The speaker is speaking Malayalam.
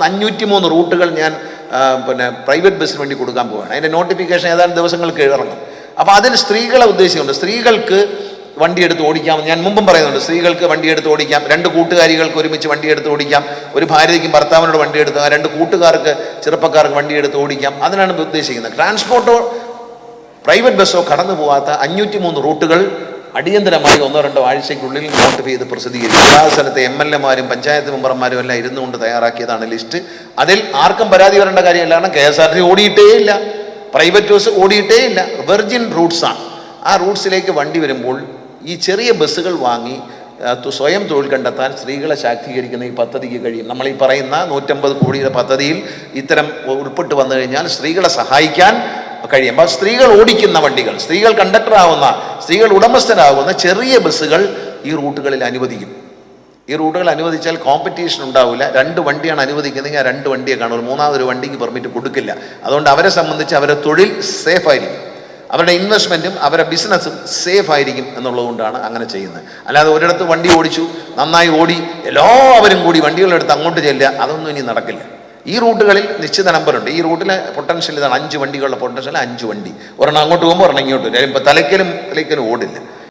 503 റൂട്ടുകൾ ഞാൻ പ്രൈവറ്റ് ബസ്സിന് വേണ്ടി കൊടുക്കാൻ പോവുകയാണ്. അതിൻ്റെ നോട്ടിഫിക്കേഷൻ ഏതാനും ദിവസങ്ങൾക്ക് ഇറങ്ങും. അപ്പോൾ അതിൽ സ്ത്രീകളെ ഉദ്ദേശിക്കുന്നുണ്ട്. സ്ത്രീകൾക്ക് വണ്ടിയെടുത്ത് ഓടിക്കാം. ഞാൻ മുമ്പും പറയുന്നുണ്ട്, സ്ത്രീകൾക്ക് വണ്ടിയെടുത്ത് ഓടിക്കാം, 2 കൂട്ടുകാരികൾക്ക് ഒരുമിച്ച് വണ്ടിയെടുത്ത് ഓടിക്കാം, ഒരു ഭാര്യയ്ക്കും ഭർത്താവിനോട് വണ്ടിയെടുത്ത്, 2 കൂട്ടുകാർക്ക് ചെറുപ്പക്കാർക്ക് വണ്ടിയെടുത്ത് ഓടിക്കാം. അതിനാണ് ഉദ്ദേശിക്കുന്നത്. ട്രാൻസ്പോർട്ടോ പ്രൈവറ്റ് ബസ്സോ കടന്നു പോകാത്ത 503 റൂട്ടുകൾ അടിയന്തരമായി 1-2 ആഴ്ചയ്ക്കുള്ളിൽ നോട്ടിഫൈ ചെയ്ത് പ്രസിദ്ധീകരിക്കും. എല്ലാ സ്ഥലത്തെ MLA-മാരും പഞ്ചായത്ത് മെമ്പർമാരും എല്ലാം ഇരുന്നുകൊണ്ട് തയ്യാറാക്കിയതാണ് ലിസ്റ്റ്. അതിൽ ആർക്കും പരാതി വരേണ്ട കാര്യമല്ല. കാരണം KSRTC ഓടിയിട്ടേ ഇല്ല, പ്രൈവറ്റ് ബസ് ഓടിയിട്ടേ ഇല്ല, വെർജിൻ റൂട്ട്സാണ്. ആ റൂട്ട്സിലേക്ക് വണ്ടി വരുമ്പോൾ ഈ ചെറിയ ബസ്സുകൾ വാങ്ങി സ്വയം തൊഴിൽ കണ്ടെത്താൻ സ്ത്രീകളെ ശാക്തീകരിക്കുന്ന ഈ പദ്ധതിക്ക് കഴിയും. നമ്മൾ ഈ പറയുന്ന 150 കോടിയുടെ പദ്ധതിയിൽ ഇത്തരം ഉൾപ്പെട്ട് വന്നു കഴിഞ്ഞാൽ സ്ത്രീകളെ സഹായിക്കാൻ കഴിയും. അപ്പോൾ സ്ത്രീകൾ ഓടിക്കുന്ന വണ്ടികൾ, സ്ത്രീകൾ കണ്ടക്ടറാവുന്ന, സ്ത്രീകൾ ഉടമസ്ഥരാകുന്ന ചെറിയ ബസ്സുകൾ ഈ റൂട്ടുകളിൽ അനുവദിക്കും. ഈ റൂട്ടുകൾ അനുവദിച്ചാൽ കോമ്പറ്റീഷൻ ഉണ്ടാവില്ല. 2 വണ്ടിയാണ് അനുവദിക്കുന്നതെങ്കിൽ ആ 2 വണ്ടിയെ കാണുള്ളൂ. മൂന്നാമതൊരു വണ്ടിക്ക് പെർമിറ്റ് കൊടുക്കില്ല. അതുകൊണ്ട് അവരെ സംബന്ധിച്ച് അവരുടെ തൊഴിൽ സേഫ് ആയിരിക്കും, അവരുടെ ഇൻവെസ്റ്റ്മെൻറ്റും അവരുടെ ബിസിനസ്സും സേഫ് ആയിരിക്കും എന്നുള്ളതുകൊണ്ടാണ് അങ്ങനെ ചെയ്യുന്നത്. അല്ലാതെ ഒരിടത്ത് വണ്ടി ഓടിച്ചു, നന്നായി ഓടി, എല്ലാവരും കൂടി വണ്ടികളെടുത്ത് അങ്ങോട്ട് ചെല്ലുക, അതൊന്നും ഇനി നടക്കില്ല. ഈ റൂട്ടുകളിൽ നിശ്ചിത നമ്പറുണ്ട്. ഈ റൂട്ടിലെ പൊട്ടൻഷ്യൽ ഇതാണ്. 5 വണ്ടികളുടെ പൊട്ടൻഷ്യൽ 5 വണ്ടി. ഒരെണ്ണം അങ്ങോട്ട് പോകുമ്പോൾ ഒരെണ്ണം ഇങ്ങോട്ട് വരും. ഇപ്പോൾ തലയ്ക്കലും ഓടില്ല.